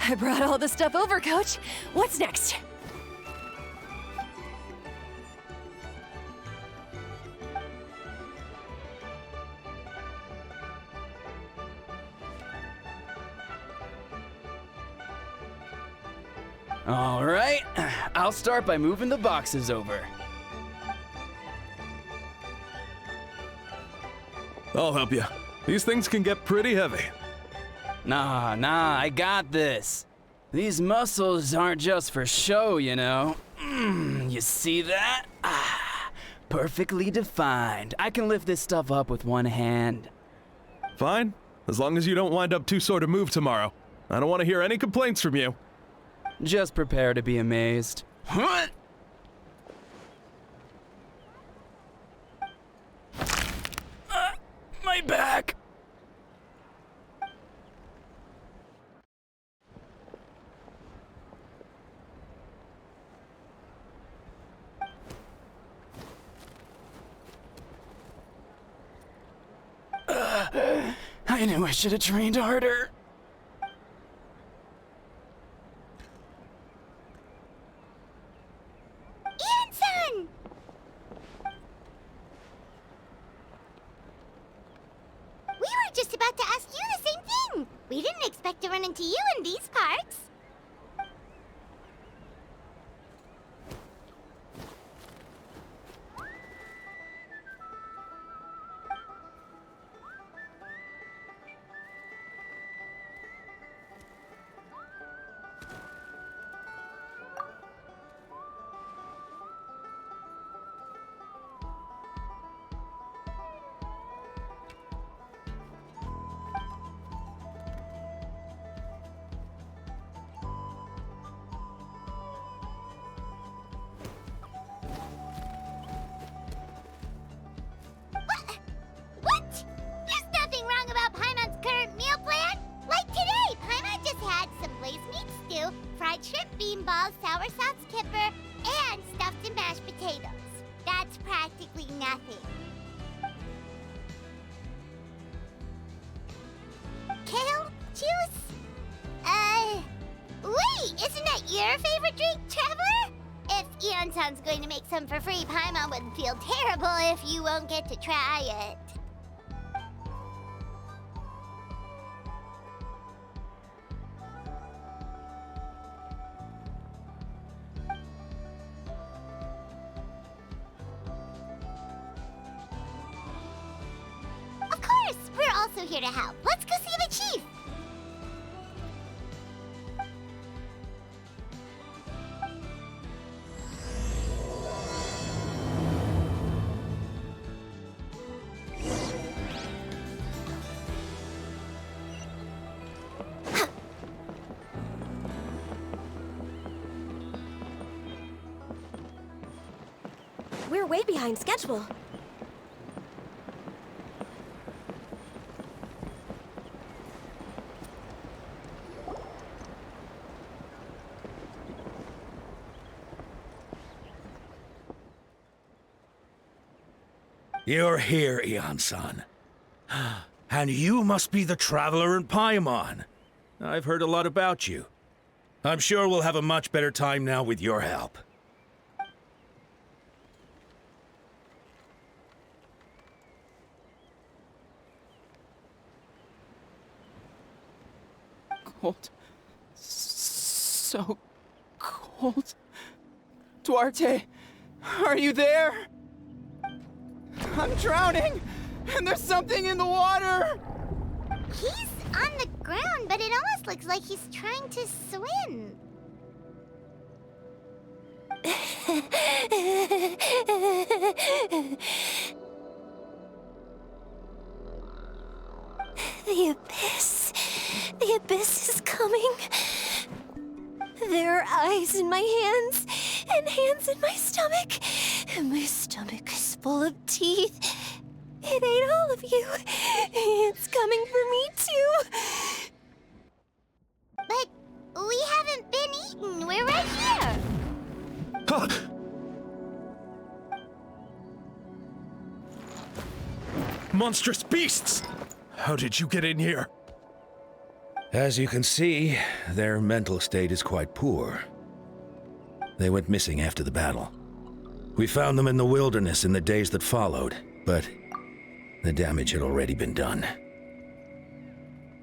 I brought all the stuff over, Coach. What's next? All right, I'll start by moving the boxes over. I'll help you. These things can get pretty heavy. Nah, I got this. These muscles aren't just for show, you know. You see that? Perfectly defined. I can lift this stuff up with one hand. Fine, as long as you don't wind up too sore to move tomorrow. I don't want to hear any complaints from you. Just prepare to be amazed. What? My back! I knew I should have trained harder. Ian-san! We were just about to ask you the same thing. We didn't expect to run into you in these parts. What? There's nothing wrong about Paimon's current meal plan. Like today, Paimon just had some glazed meat stew, fried shrimp bean balls, sour sauce kipper, and stuffed and mashed potatoes. That's practically nothing. Kale juice? Wait, isn't that your favorite drink, Traveler? If Eon-san's going to make some for free, Paimon would feel terrible if you won't get to try it. Of course, we're also here to help. Let's go see the chief. We're way behind schedule. You're here, Eon-san. And you must be the traveler in Paimon. I've heard a lot about you. I'm sure we'll have a much better time now with your help. Cold. So cold. Duarte, are you there? I'm drowning, and there's something in the water! He's on the ground, but it almost looks like he's trying to swim. The abyss. The abyss is coming. There are eyes in my hands, and hands in my stomach. And my stomach is full of teeth. It ate all of you. It's coming for me, too. But we haven't been eaten. We're right here. Huh. Monstrous beasts! How did you get in here? As you can see, their mental state is quite poor. They went missing after the battle. We found them in the wilderness in the days that followed, but the damage had already been done.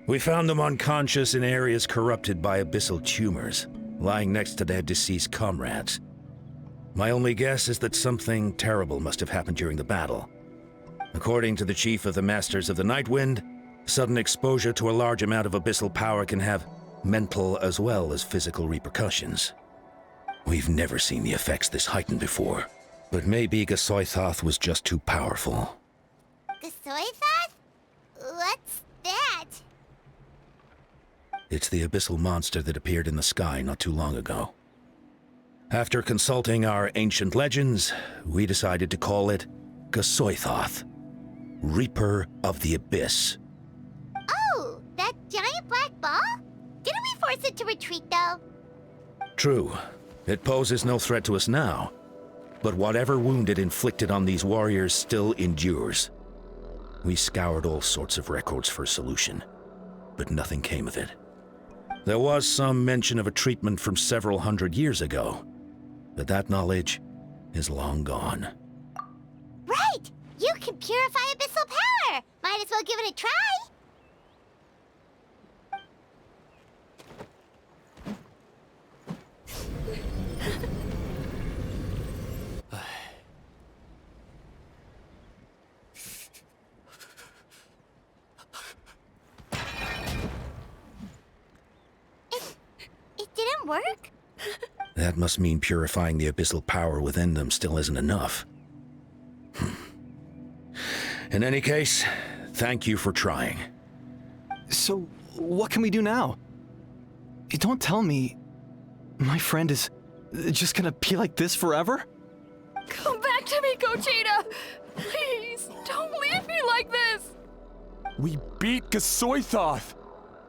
We found them unconscious in areas corrupted by abyssal tumors, lying next to their deceased comrades. My only guess is that something terrible must have happened during the battle. According to the chief of the Masters of the Nightwind, sudden exposure to a large amount of abyssal power can have mental as well as physical repercussions. We've never seen the effects this heightened before, but maybe Gasoithoth was just too powerful. Gasoithoth? What's that? It's the abyssal monster that appeared in the sky not too long ago. After consulting our ancient legends, we decided to call it Gasoithoth, Reaper of the Abyss. Oh, that giant black ball? Didn't we force it to retreat, though? True. It poses no threat to us now, but whatever wound it inflicted on these warriors still endures. We scoured all sorts of records for a solution, but nothing came of it. There was some mention of a treatment from several hundred years ago, but that knowledge is long gone. Right! You can purify abyssal power! Might as well give it a try! It didn't work? That must mean purifying the abyssal power within them still isn't enough. In any case, thank you for trying. So, what can we do now? Don't tell me my friend is just gonna be like this forever? Come back to me, Gogeta! Please, don't leave me like this! We beat Gasoithoth!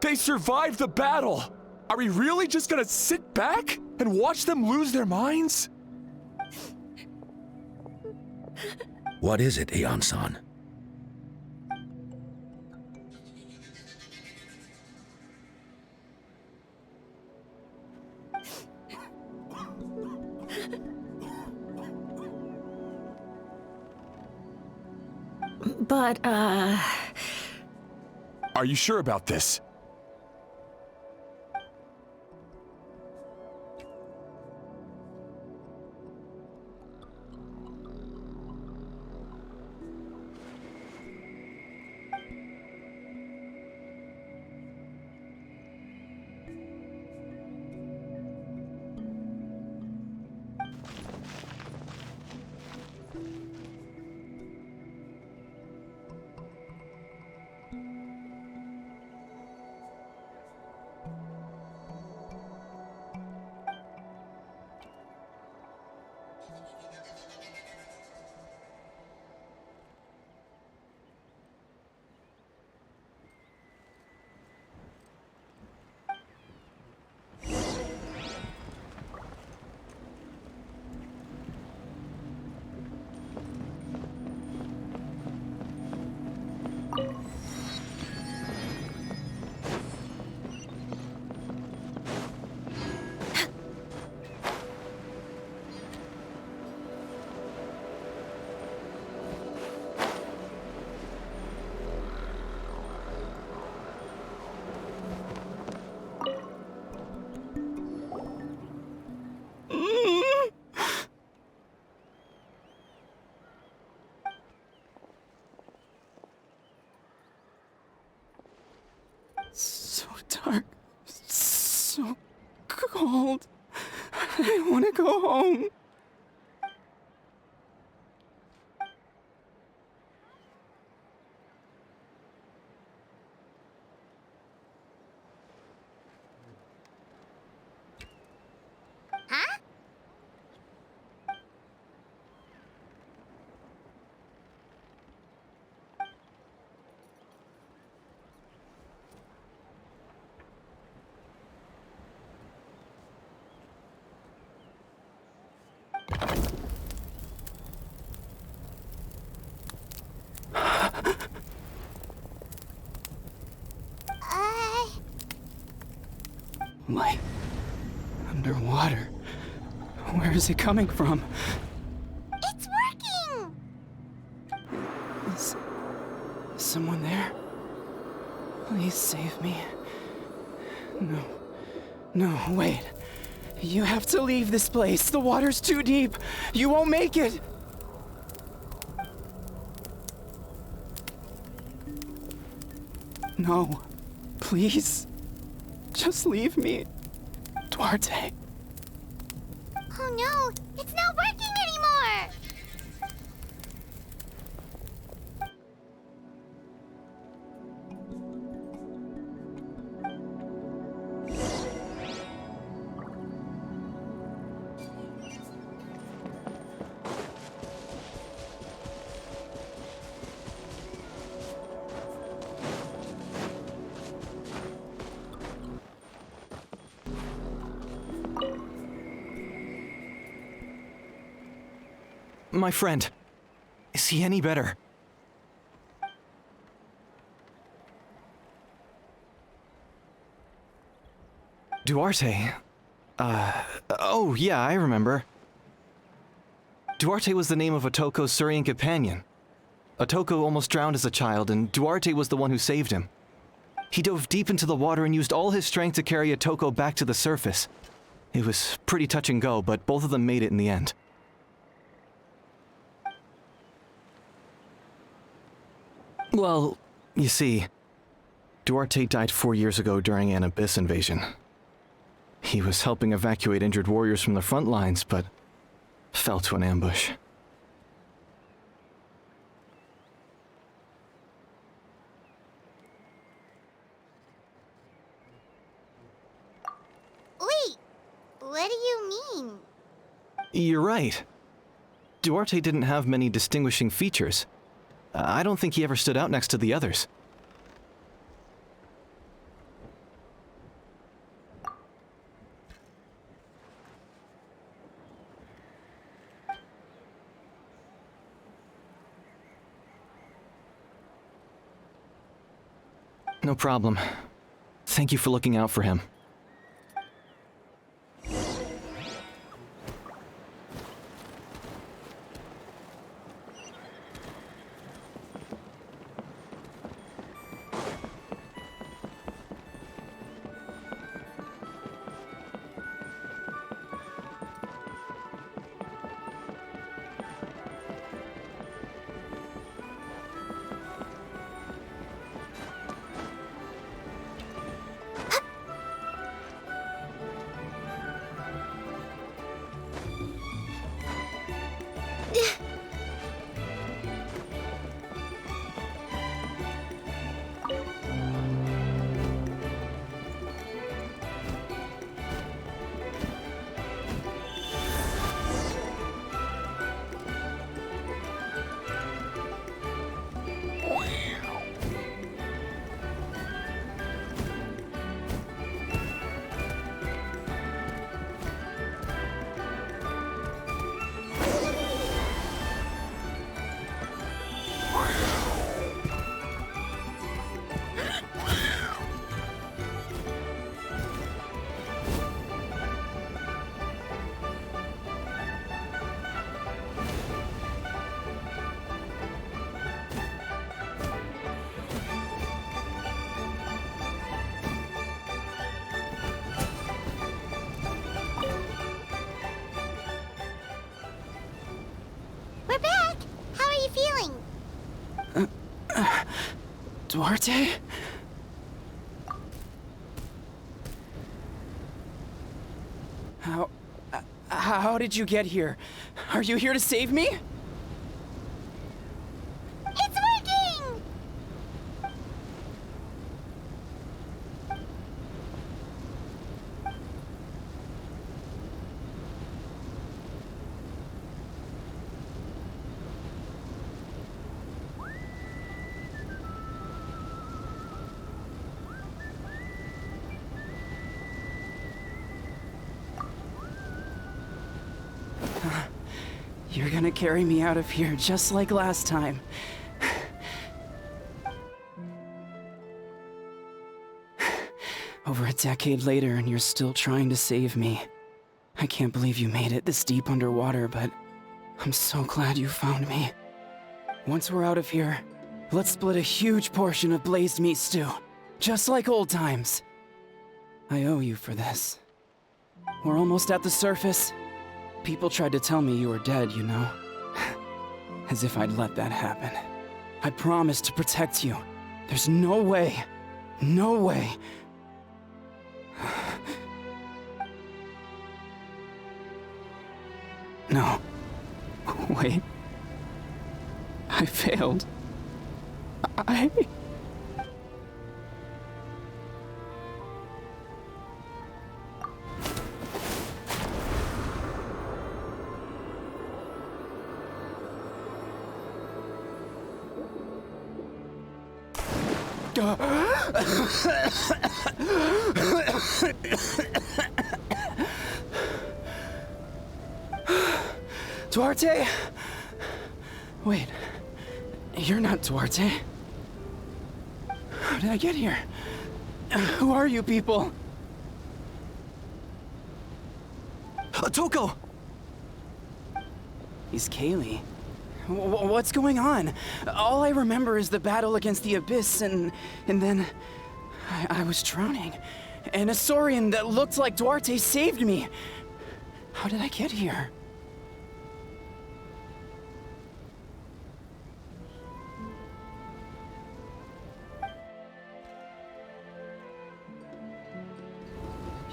They survived the battle! Are we really just gonna sit back and watch them lose their minds? What is it, Aeon-san? But, Are you sure about this? so dark, so cold. I want to go home. Huh? Light. Underwater. Where is it coming from? It's working! Is someone there? Please save me. No. No, wait. You have to leave this place. The water's too deep. You won't make it. No. Please. Just leave me. Duarte. Oh no, it's not working anymore! My friend. Is he any better? Duarte? Oh yeah, I remember. Duarte was the name of Otoko's Surian companion. Otoko almost drowned as a child, and Duarte was the one who saved him. He dove deep into the water and used all his strength to carry Otoko back to the surface. It was pretty touch and go, but both of them made it in the end. Well, you see, Duarte died 4 years ago during an Abyss invasion. He was helping evacuate injured warriors from the front lines, but fell to an ambush. Wait, what do you mean? You're right. Duarte didn't have many distinguishing features. I don't think he ever stood out next to the others. No problem. Thank you for looking out for him. We're back! How are you feeling? Duarte? How did you get here? Are you here to save me? It's working! You're gonna carry me out of here just like last time. Over a decade later, and you're still trying to save me. I can't believe you made it this deep underwater, but I'm so glad you found me. Once we're out of here, let's split a huge portion of blazed meat stew, just like old times. I owe you for this. We're almost at the surface. People tried to tell me you were dead, you know? As if I'd let that happen. I promised to protect you. There's no way. No way. No. Wait. I failed. Duarte? Wait, you're not Duarte. How did I get here? Who are you people? Toko! He's Kaylee. What's going on? All I remember is the battle against the Abyss, and then I was drowning. And a Saurian that looked like Duarte saved me. How did I get here?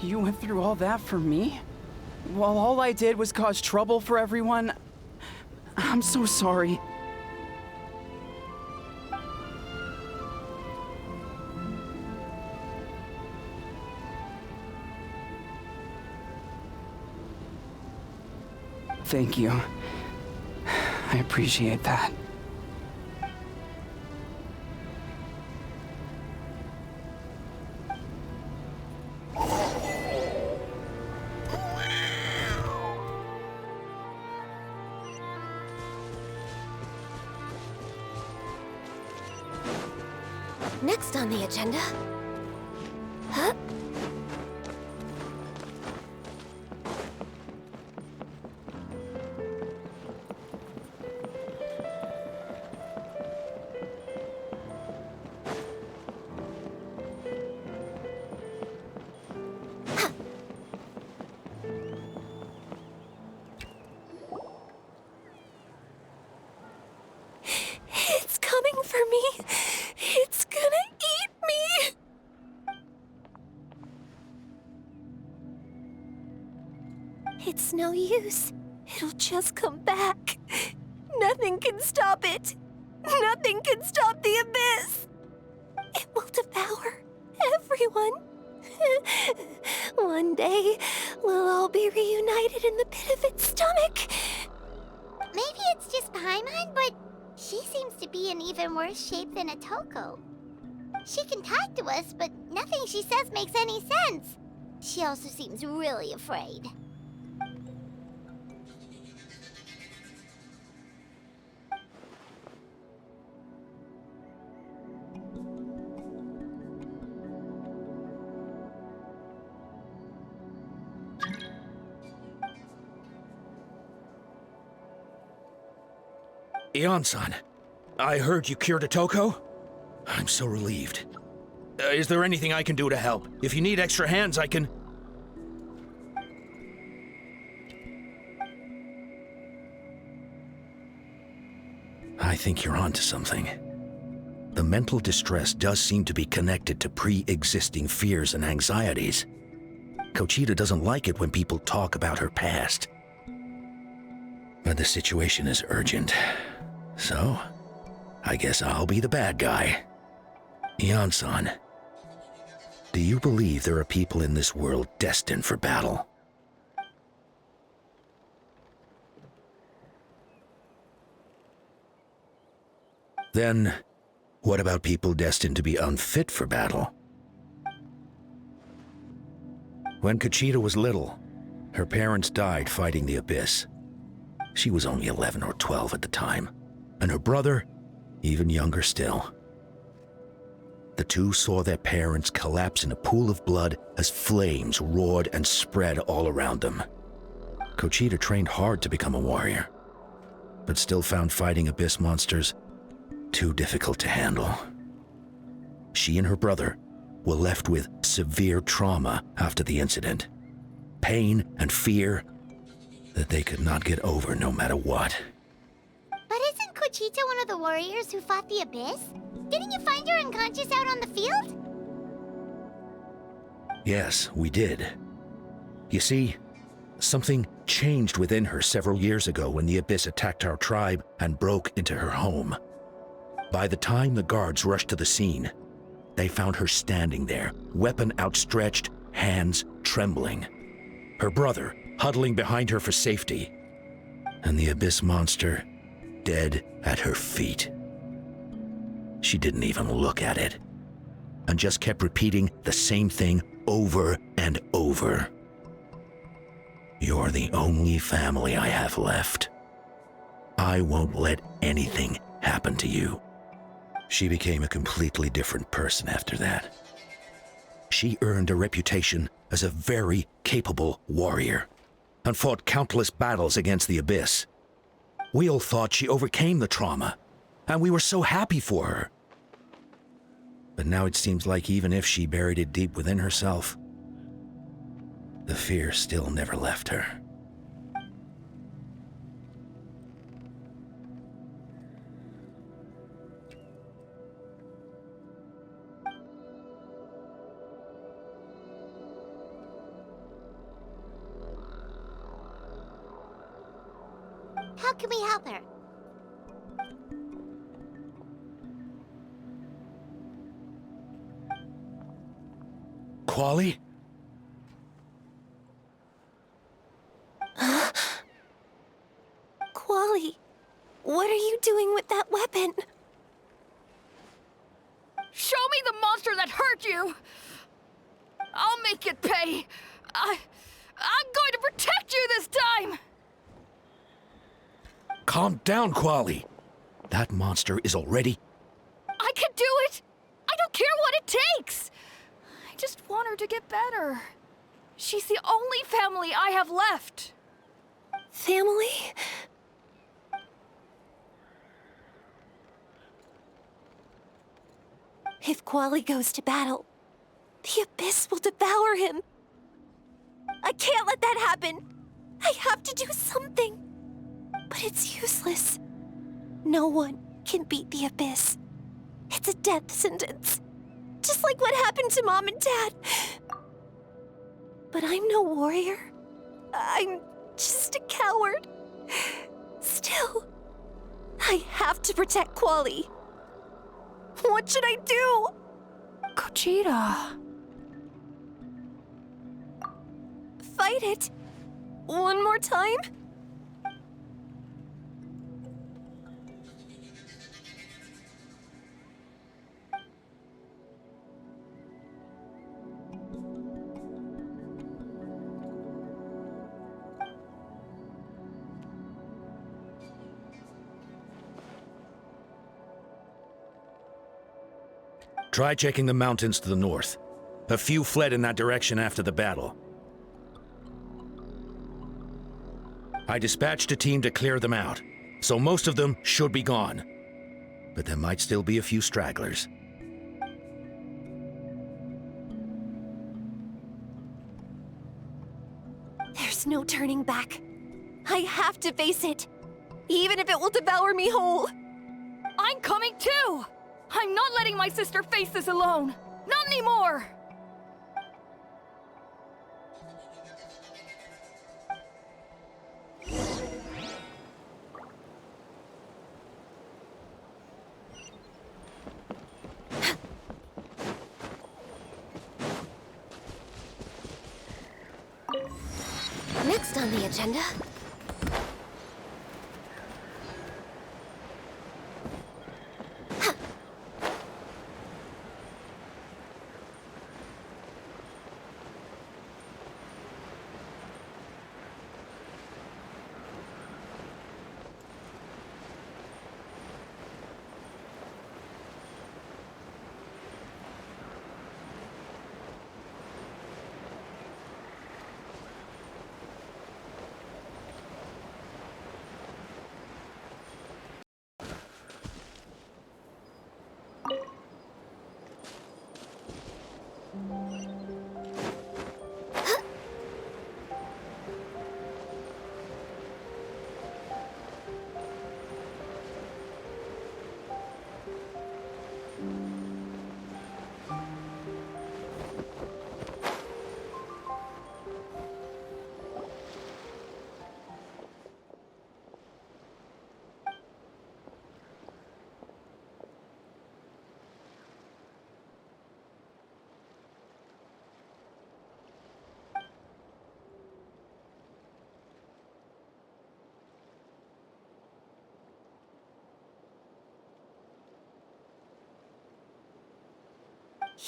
You went through all that for me? While all I did was cause trouble for everyone? I'm so sorry. Thank you. I appreciate that. Next on the agenda... Huh? It's coming for me. It's gonna eat me! It's no use. It'll just come back. Nothing can stop it. Nothing can stop the Abyss. It will devour everyone. One day, we'll all be reunited in the pit of its stomach. Maybe it's just Paimon, but she seems to be in even worse shape than Atoko. She can talk to us, but nothing she says makes any sense. She also seems really afraid. Ion-san, I heard you cured Atoko? I'm so relieved. Is there anything I can do to help? If you need extra hands, I can... I think you're onto something. The mental distress does seem to be connected to pre-existing fears and anxieties. Kochida doesn't like it when people talk about her past. But the situation is urgent. So, I guess I'll be the bad guy. Ion-san, do you believe there are people in this world destined for battle? Then, what about people destined to be unfit for battle? When Kochida was little, her parents died fighting the Abyss. She was only 11 or 12 at the time, and her brother, even younger still. the two saw their parents collapse in a pool of blood as flames roared and spread all around them. Kochita trained hard to become a warrior, but still found fighting abyss monsters too difficult to handle. She and her brother were left with severe trauma after the incident, pain and fear that they could not get over no matter what. But isn't Kochita one of the warriors who fought the Abyss? Didn't you find her unconscious out on the field? Yes, we did. You see, something changed within her several years ago when the Abyss attacked our tribe and broke into her home. By the time the guards rushed to the scene, they found her standing there, weapon outstretched, hands trembling. Her brother huddling behind her for safety, and the Abyss monster dead at her feet. She didn't even look at it, and just kept repeating the same thing over and over. You're the only family I have left. I won't let anything happen to you. She became a completely different person after that. She earned a reputation as a very capable warrior and fought countless battles against the Abyss. We all thought she overcame the trauma, and we were so happy for her. But now it seems like even if she buried it deep within herself, the fear still never left her. How can we help her? Quali? Quali, what are you doing with that weapon? Show me the monster that hurt you! I'll make it pay! I'm going to protect you this time! Calm down, Quali. That monster is already... I can do it! I don't care what it takes! I just want her to get better. She's the only family I have left. Family? If Quali goes to battle, the Abyss will devour him. I can't let that happen. I have to do something. But it's useless. No one can beat the Abyss. It's a death sentence. Just like what happened to Mom and Dad. But I'm no warrior. I'm just a coward. Still, I have to protect Quali. What should I do? Kochita. Fight it. One more time? Try checking the mountains to the north. A few fled in that direction after the battle. I dispatched a team to clear them out, so most of them should be gone. But there might still be a few stragglers. There's no turning back. I have to face it, even if it will devour me whole. I'm coming too! I'm not letting my sister face this alone! Not anymore! Next on the agenda...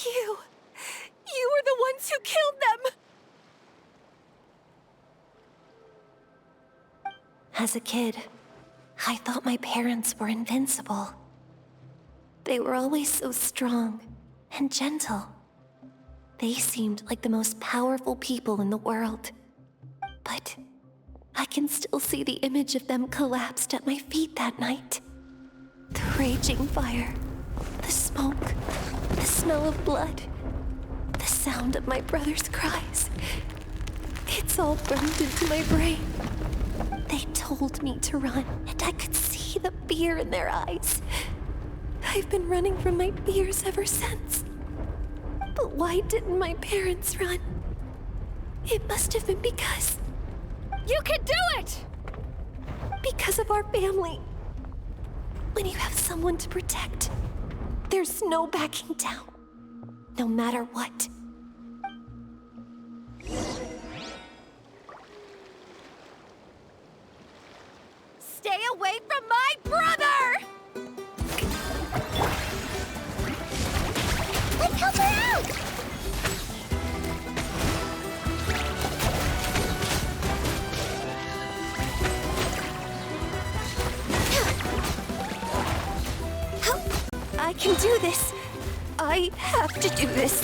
You were the ones who killed them! As a kid, I thought my parents were invincible. They were always so strong and gentle. They seemed like the most powerful people in the world. But I can still see the image of them collapsed at my feet that night. The raging fire, the smoke, the smell of blood, the sound of my brother's cries. It's all burned into my brain. They told me to run, and I could see the fear in their eyes. I've been running from my fears ever since. But why didn't my parents run? It must have been because... You can do it! Because of our family. When you have someone to protect, there's no backing down, no matter what. Stay away from my brother! Let's help her out! I can do this. I have to do this.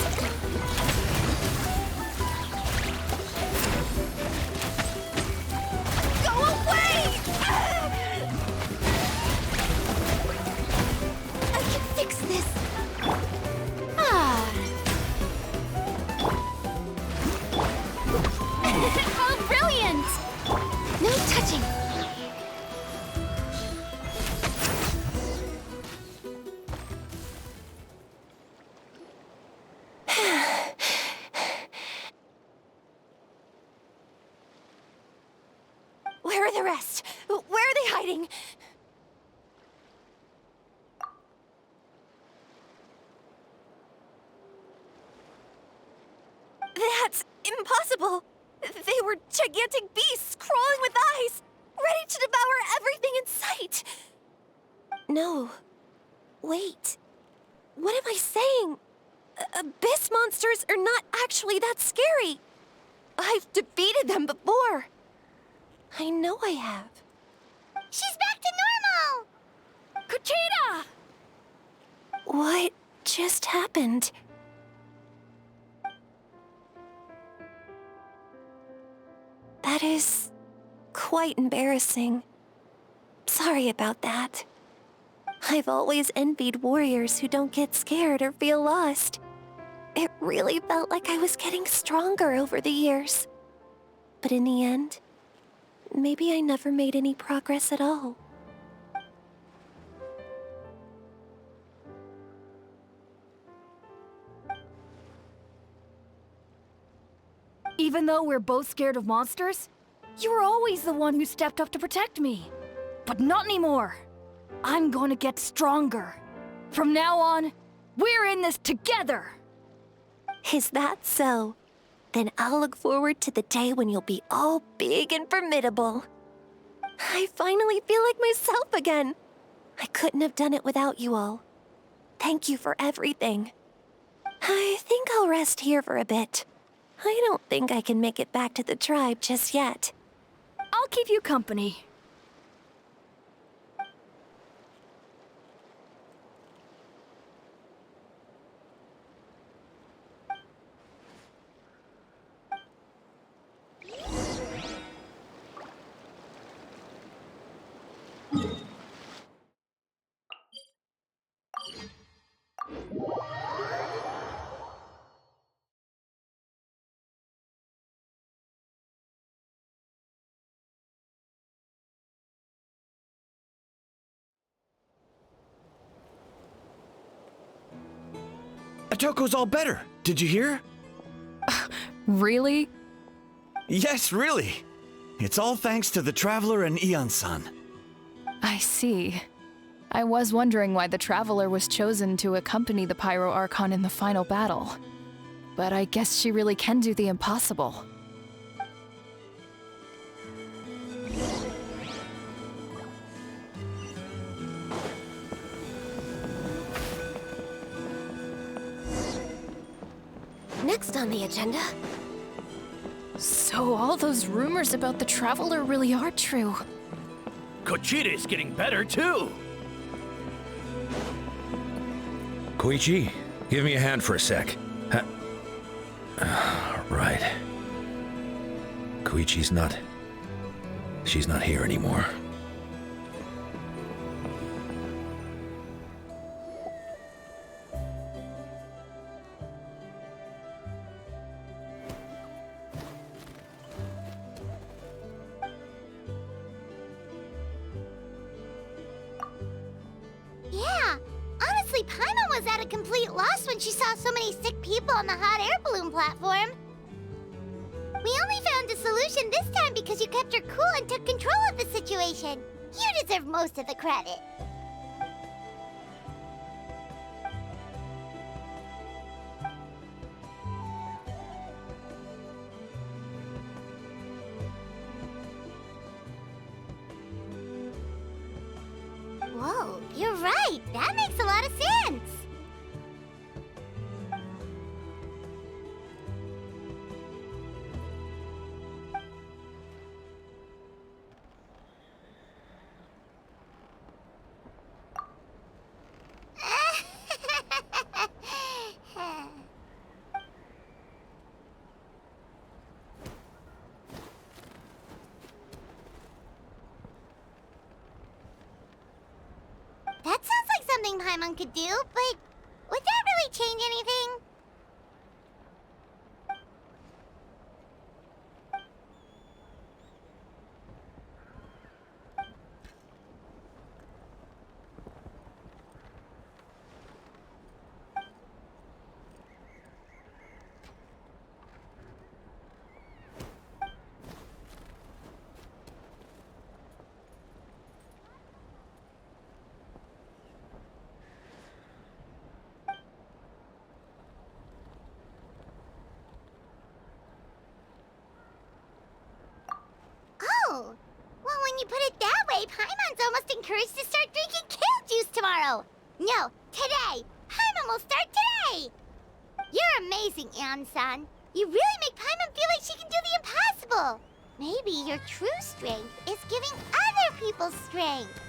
Go away! I can fix this. Ah. Oh, brilliant! No touching. Where are the rest? Where are they hiding? That's impossible! They were gigantic beasts crawling with eyes, ready to devour everything in sight! No. Wait. What am I saying? Abyss monsters are not actually that scary. I've defeated them before. I know I have. She's back to normal! Kuchina! What just happened? That is quite embarrassing. Sorry about that. I've always envied warriors who don't get scared or feel lost. It really felt like I was getting stronger over the years. But in the end, maybe I never made any progress at all. Even though we're both scared of monsters, you were always the one who stepped up to protect me. But not anymore. I'm going to get stronger. From now on, we're in this together. Is that so? Then I'll look forward to the day when you'll be all big and formidable. I finally feel like myself again. I couldn't have done it without you all. Thank you for everything. I think I'll rest here for a bit. I don't think I can make it back to the tribe just yet. I'll keep you company. Atoko's all better. Did you hear? Really? Yes, really. It's all thanks to the Traveler and Ian-san. I see. I was wondering why the Traveler was chosen to accompany the Pyro Archon in the final battle. But I guess she really can do the impossible. next on the agenda? So all those rumors about the Traveler really are true. Kochira's getting better, too! Koichi, give me a hand for a sec. Right. Koichi's not... She's not here anymore. Yeah, honestly, Paimon was at a complete loss when she saw so many sick people on the hot air balloon platform. We only found a solution this time because you kept her cool and took control of the situation. You deserve most of the credit. Whoa, you're right. That makes a lot of sense. That sounds like something Paimon could do, but would that really change anything? Oh, well, when you put it that way, Paimon's almost encouraged to start drinking kale juice tomorrow. No, today. Paimon will start today. You're amazing, Ann-san. You really make Paimon feel like she can do the impossible. Maybe your true strength is giving other people strength.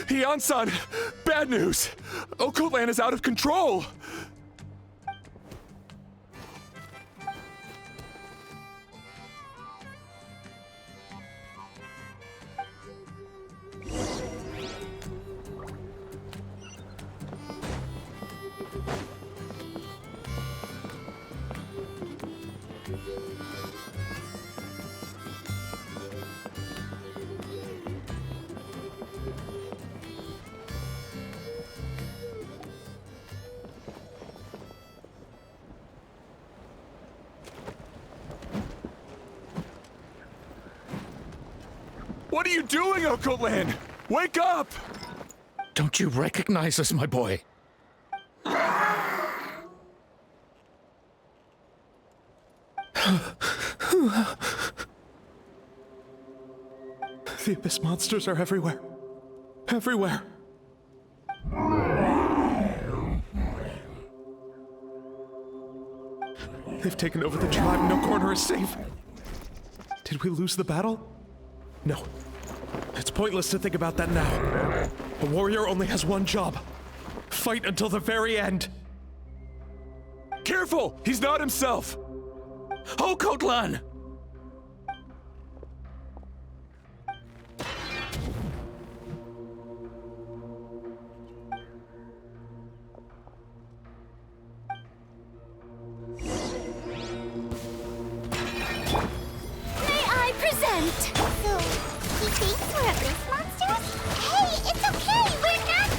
Heian-san! Bad news! Okoland is out of control! What are you doing, Okoland? Wake up! Don't you recognize us, my boy? The Abyss monsters are everywhere. Everywhere. They've taken over the tribe. No corner is safe. Did we lose the battle? No. It's pointless to think about that now. A warrior only has one job. Fight until the very end. Careful! He's not himself! Okotlan! May I present? So, he thinks we're Abyss monsters? Hey, it's okay, we're not...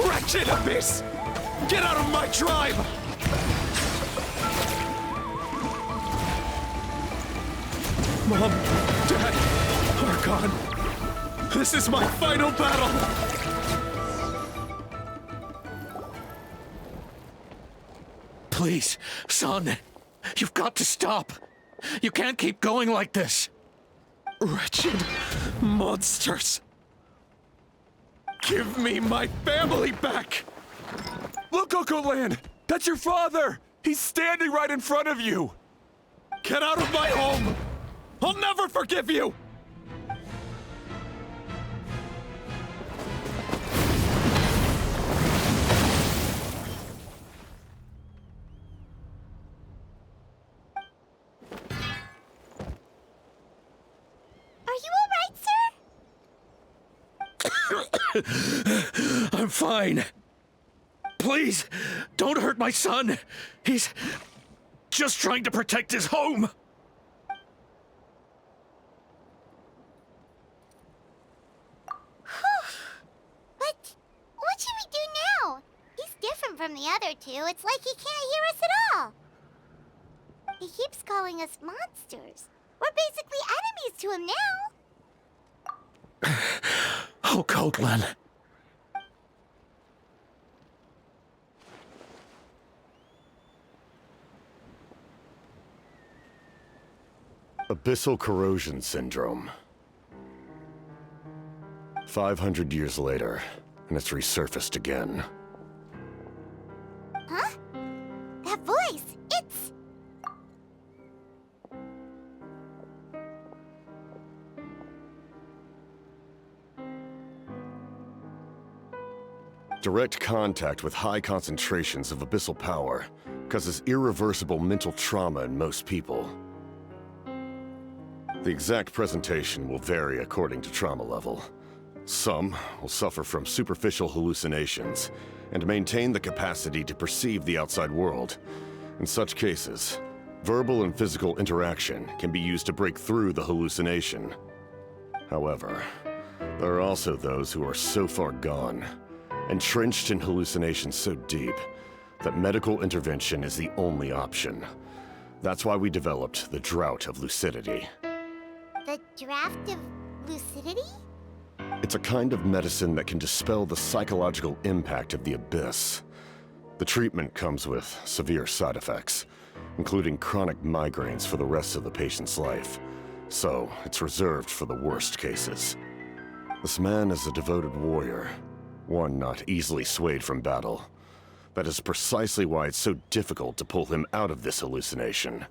Wretched Abyss! Get out of my tribe! Mom, Dad, Archon, this is my final battle! Please, son, you've got to stop. You can't keep going like this. Wretched monsters! Give me my family back! Look, Cocoland! That's your father! He's standing right in front of you! Get out of my home! I'll never forgive you! Are you alright, sir? I'm fine. Please, don't hurt my son. He's just trying to protect his home. What should we do now? He's different from the other two. It's like he can't hear us at all. He keeps calling us monsters. We're basically enemies to him now. Oh, Coatlan. Abyssal corrosion syndrome. 500 years later, and it's resurfaced again. Huh? That voice, it's... Direct contact with high concentrations of abyssal power causes irreversible mental trauma in most people. The exact presentation will vary according to trauma level. Some will suffer from superficial hallucinations and maintain the capacity to perceive the outside world. In such cases, verbal and physical interaction can be used to break through the hallucination. However, there are also those who are so far gone, entrenched in hallucinations so deep, that medical intervention is the only option. That's why we developed the Drought of Lucidity. The Draft of Lucidity? It's a kind of medicine that can dispel the psychological impact of the abyss. The treatment comes with severe side effects, including chronic migraines for the rest of the patient's life. So, it's reserved for the worst cases. This man is a devoted warrior, one not easily swayed from battle. That is precisely why it's so difficult to pull him out of this hallucination.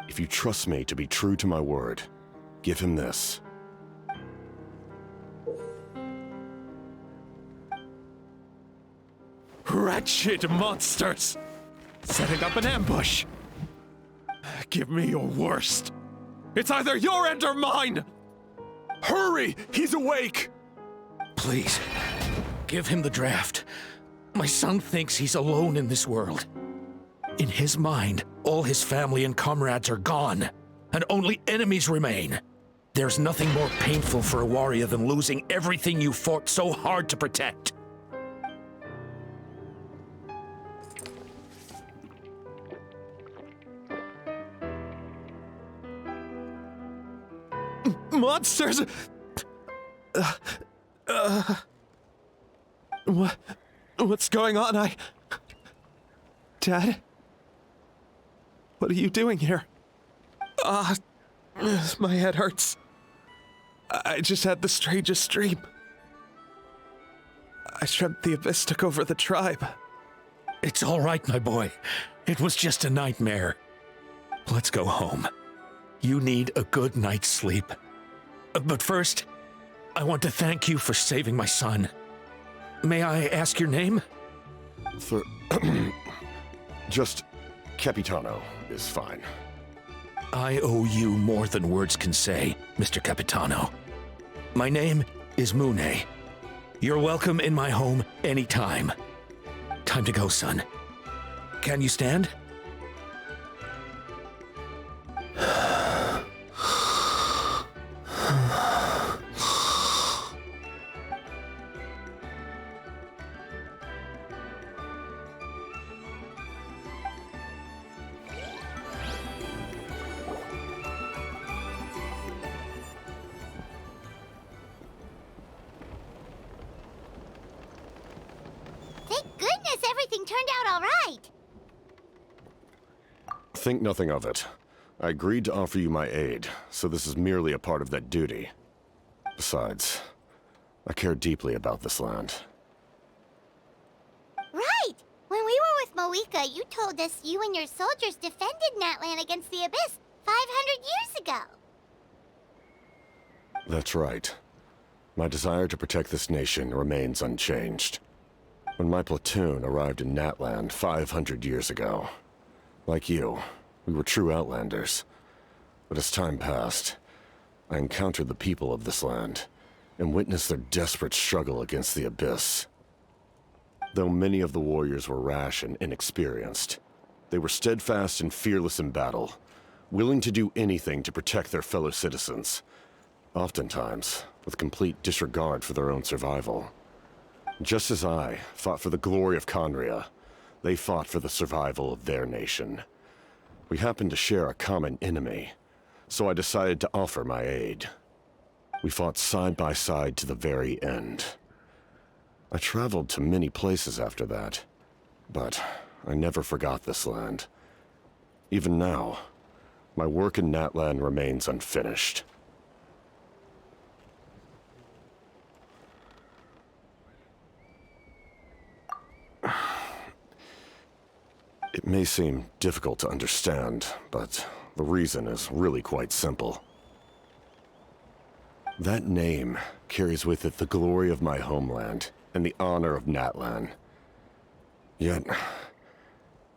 If you trust me to be true to my word, give him this. Wretched monsters! Setting up an ambush! Give me your worst! It's either your end or mine! Hurry! He's awake! Please, give him the draft. My son thinks he's alone in this world. In his mind, all his family and comrades are gone, and only enemies remain. There's nothing more painful for a warrior than losing everything you fought so hard to protect. Monsters! What's going on? Dad? What are you doing here? My head hurts. I just had the strangest dream. I dreamt the Abyss took over the tribe. It's all right, my boy. It was just a nightmare. Let's go home. You need a good night's sleep. But first, I want to thank you for saving my son. May I ask your name? Just Capitano is fine. I owe you more than words can say, Mr. Capitano. My name is Mune. You're welcome in my home anytime. Time to go, son. Can you stand? Thank goodness out all right. Think nothing of it. I agreed to offer you my aid, so this is merely a part of that duty. Besides, I care deeply about this land. Right! When we were with Moika, you told us you and your soldiers defended Natlan against the Abyss 500 years ago. That's right. My desire to protect this nation remains unchanged. When my platoon arrived in Natlan 500 years ago, like you, we were true outlanders. But as time passed, I encountered the people of this land and witnessed their desperate struggle against the Abyss. Though many of the warriors were rash and inexperienced, they were steadfast and fearless in battle, willing to do anything to protect their fellow citizens, oftentimes with complete disregard for their own survival. Just as I fought for the glory of Khaenri'ah, they fought for the survival of their nation. We happened to share a common enemy, so I decided to offer my aid. We fought side by side to the very end. I traveled to many places after that, but I never forgot this land. Even now, my work in Natlan remains unfinished. It may seem difficult to understand, but the reason is really quite simple. That name carries with it the glory of my homeland and the honor of Natlan. Yet,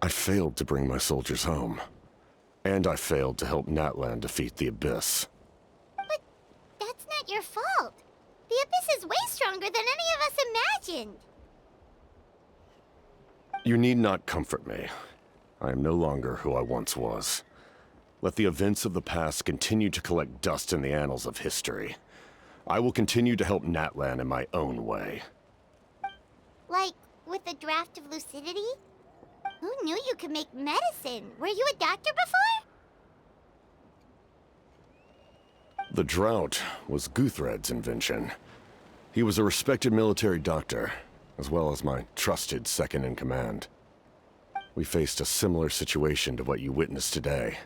I failed to bring my soldiers home. And I failed to help Natlan defeat the Abyss. But that's not your fault. The Abyss is way stronger than any of us imagined. You need not comfort me. I am no longer who I once was. Let the events of the past continue to collect dust in the annals of history. I will continue to help Natlan in my own way. Like, with the draft of lucidity? Who knew you could make medicine? Were you a doctor before? The drought was Guthred's invention. He was a respected military doctor, as well as my trusted second-in-command. We faced a similar situation to what you witnessed today.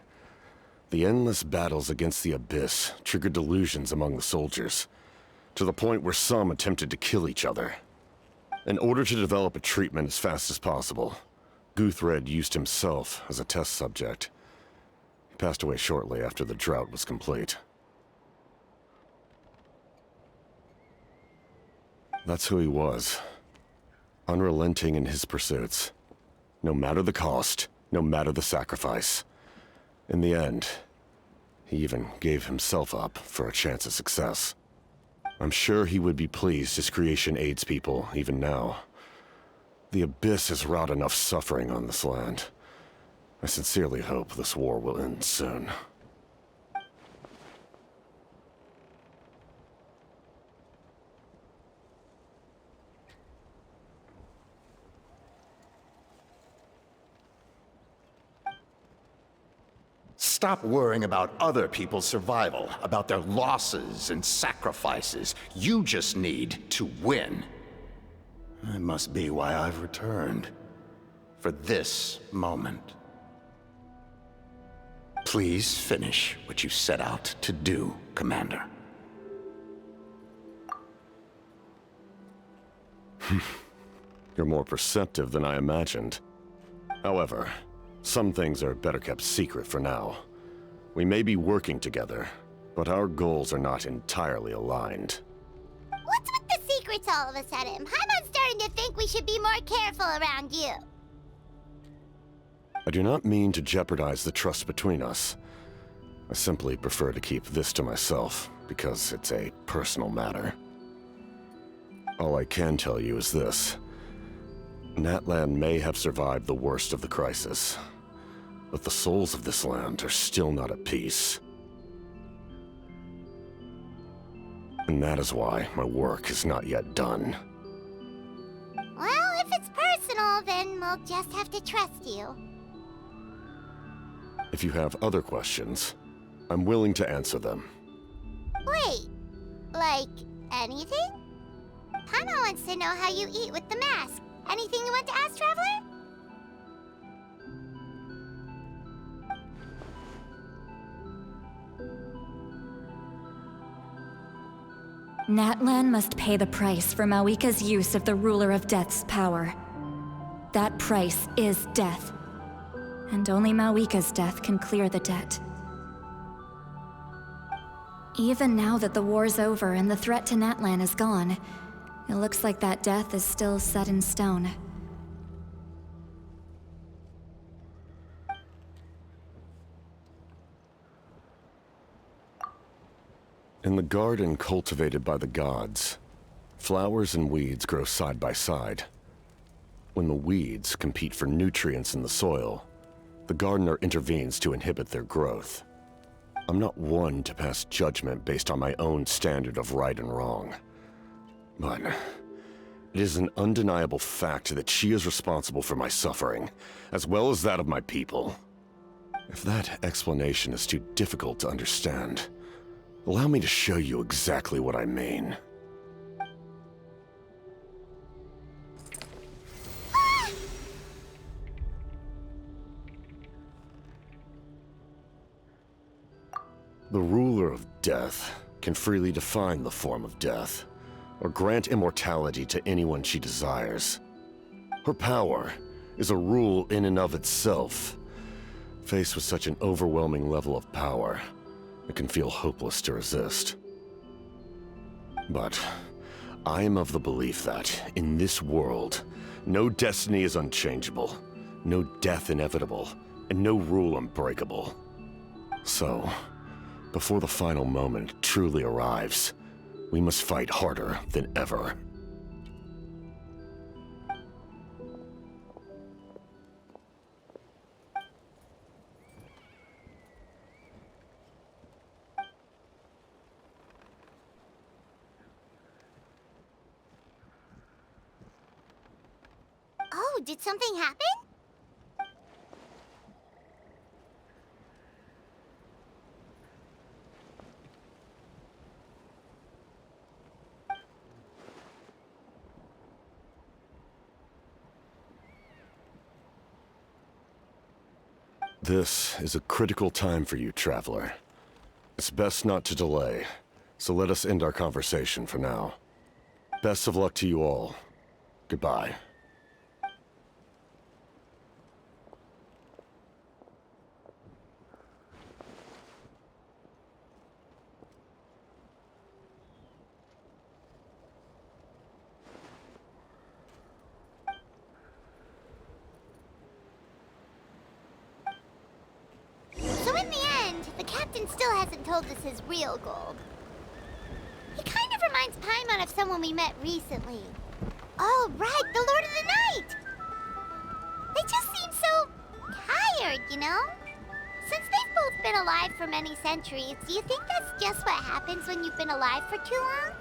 The endless battles against the Abyss triggered delusions among the soldiers, to the point where some attempted to kill each other. In order to develop a treatment as fast as possible, Guthred used himself as a test subject. He passed away shortly after the drought was complete. That's who he was. Unrelenting in his pursuits. No matter the cost, no matter the sacrifice. In the end, he even gave himself up for a chance at success. I'm sure he would be pleased his creation aids people even now. The Abyss has wrought enough suffering on this land. I sincerely hope this war will end soon. Stop worrying about other people's survival, about their losses and sacrifices. You just need to win. That must be why I've returned. For this moment. Please finish what you set out to do, Commander. You're more perceptive than I imagined. However, some things are better kept secret for now. We may be working together, but our goals are not entirely aligned. What's with the secrets all of a sudden? Paimon's starting to think we should be more careful around you. I do not mean to jeopardize the trust between us. I simply prefer to keep this to myself, because it's a personal matter. All I can tell you is this. Natlan may have survived the worst of the crisis, but the souls of this land are still not at peace. And that is why my work is not yet done. Well, if it's personal, then we'll just have to trust you. If you have other questions, I'm willing to answer them. Wait, like anything? Paimon wants to know how you eat with the mask. Anything you want to ask, Traveler? Natlan must pay the price for Mawika's use of the Ruler of Death's power. That price is death. And only Mawika's death can clear the debt. Even now that the war's over and the threat to Natlan is gone, it looks like that death is still set in stone. In the garden cultivated by the gods, flowers and weeds grow side by side. When the weeds compete for nutrients in the soil, the gardener intervenes to inhibit their growth. I'm not one to pass judgment based on my own standard of right and wrong. But it is an undeniable fact that she is responsible for my suffering, as well as that of my people. If that explanation is too difficult to understand, allow me to show you exactly what I mean. The ruler of death can freely define the form of death, or grant immortality to anyone she desires. Her power is a rule in and of itself. Faced with such an overwhelming level of power, it can feel hopeless to resist. But I am of the belief that, in this world, no destiny is unchangeable, no death inevitable, and no rule unbreakable. So, before the final moment truly arrives, we must fight harder than ever. Oh, did something happen? This is a critical time for you, Traveler. It's best not to delay, so let us end our conversation for now. Best of luck to you all. Goodbye. So in the end, the captain still hasn't told us his real goal. He kind of reminds Paimon of someone we met recently. Oh, right, the Lord of the Night! They just seem so tired, you know? Since they've both been alive for many centuries, do you think that's just what happens when you've been alive for too long?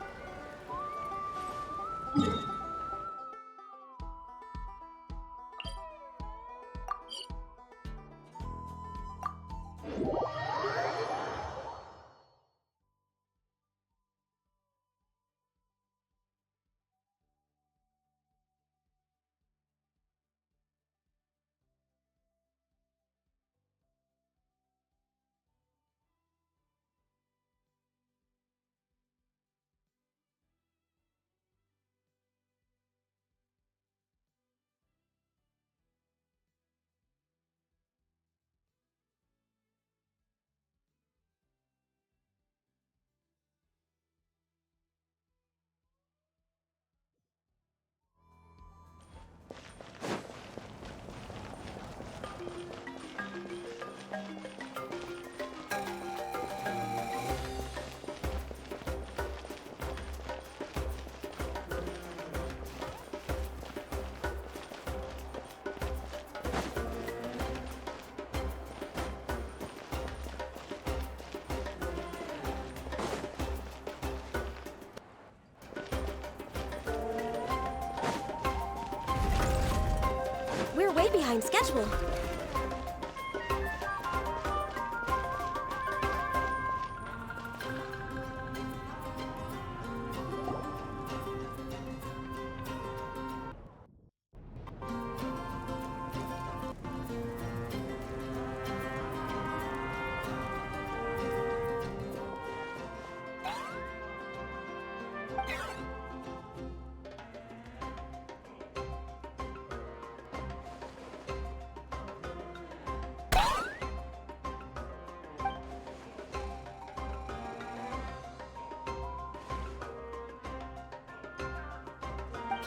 We're way behind schedule.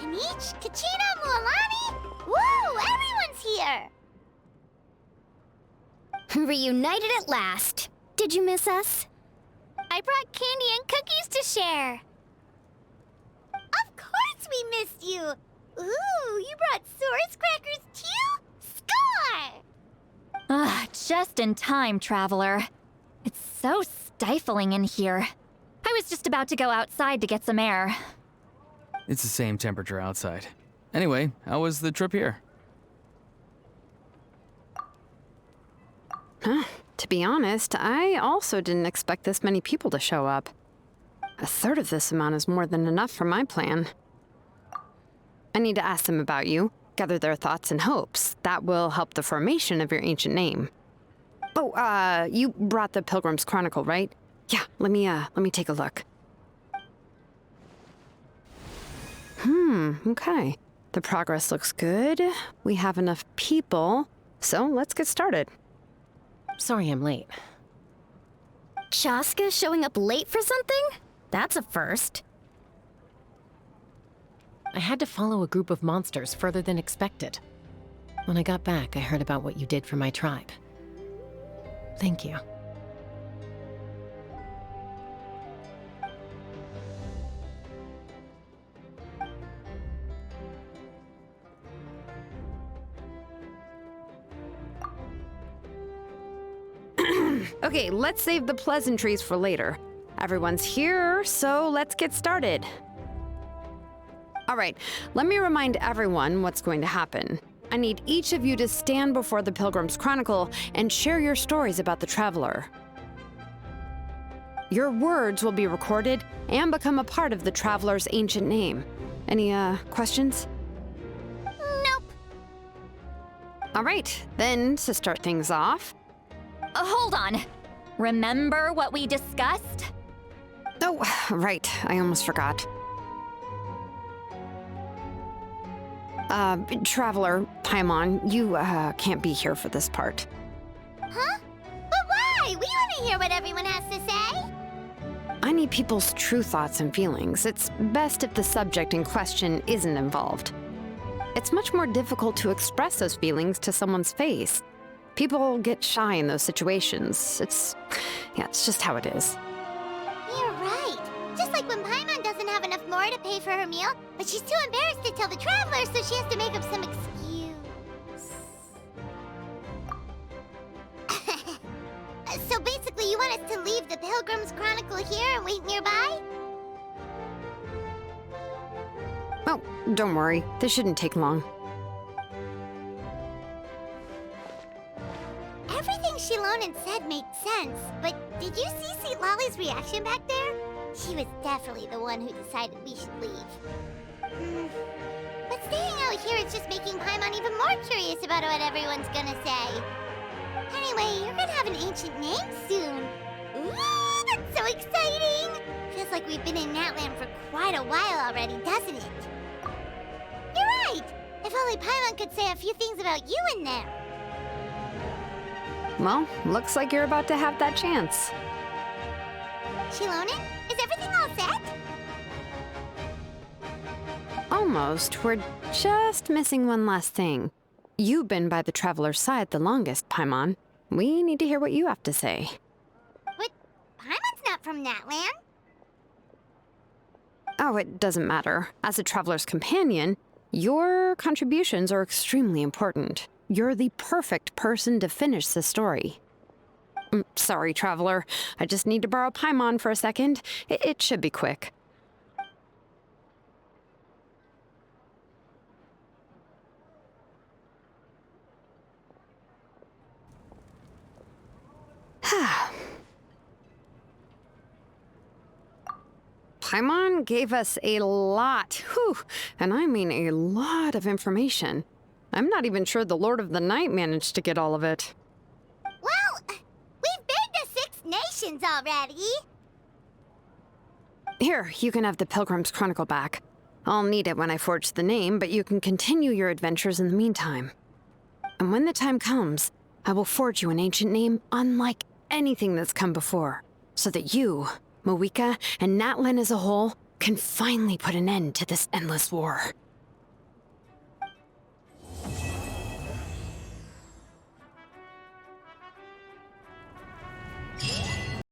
Anish, Kachina, Mualani? Woo! Everyone's here! Reunited at last. Did you miss us? I brought candy and cookies to share. Of course we missed you! Ooh, you brought Source crackers too? Score! Ah, just in time, Traveler. It's so stifling in here. I was just about to go outside to get some air. It's the same temperature outside. Anyway, how was the trip here? Huh. To be honest, I also didn't expect this many people to show up. A third of this amount is more than enough for my plan. I need to ask them about you, gather their thoughts and hopes. That will help the formation of your ancient name. Oh, you brought the Pilgrim's Chronicle, right? Yeah, let me take a look. Okay. The progress looks good. We have enough people, so let's get started. Sorry I'm late. Chaska showing up late for something? That's a first. I had to follow a group of monsters further than expected. When I got back, I heard about what you did for my tribe. Thank you. Okay, let's save the pleasantries for later. Everyone's here, so let's get started. All right, let me remind everyone what's going to happen. I need each of you to stand before the Pilgrim's Chronicle and share your stories about the Traveler. Your words will be recorded and become a part of the Traveler's ancient name. Any, questions? Nope. All right, then, to start things off... Hold on. Remember what we discussed? Oh, right. I almost forgot. Traveler, Paimon, you, can't be here for this part. Huh? But why? We want to hear what everyone has to say. I need people's true thoughts and feelings. It's best if the subject in question isn't involved. It's much more difficult to express those feelings to someone's face. People get shy in those situations. It's just how it is. You're right. Just like when Paimon doesn't have enough more to pay for her meal, but she's too embarrassed to tell the Traveler, so she has to make up some excuse. So basically, you want us to leave the Pilgrim's Chronicle here and wait nearby? Oh, don't worry. This shouldn't take long. Everything Shilonen said made sense, but did you see St. Lolly's reaction back there? She was definitely the one who decided we should leave. But staying out here is just making Paimon even more curious about what everyone's gonna say. Anyway, you're gonna have an ancient name soon. Ooh, that's so exciting! Feels like we've been in Natlan for quite a while already, doesn't it? You're right! If only Paimon could say a few things about you in there. Well, looks like you're about to have that chance. Shilonen, is everything all set? Almost. We're just missing one last thing. You've been by the Traveler's side the longest, Paimon. We need to hear what you have to say. But Paimon's not from Natlan. Oh, it doesn't matter. As a Traveler's companion, your contributions are extremely important. You're the perfect person to finish the story. Sorry, Traveler. I just need to borrow Paimon for a second. It should be quick. Paimon gave us a lot, and I mean a lot of information. I'm not even sure the Lord of the Night managed to get all of it. Well, we've been to 6 nations already. Here, you can have the Pilgrim's Chronicle back. I'll need it when I forge the name, but you can continue your adventures in the meantime. And when the time comes, I will forge you an ancient name unlike anything that's come before, so that you, Mawika, and Natlan as a whole can finally put an end to this endless war.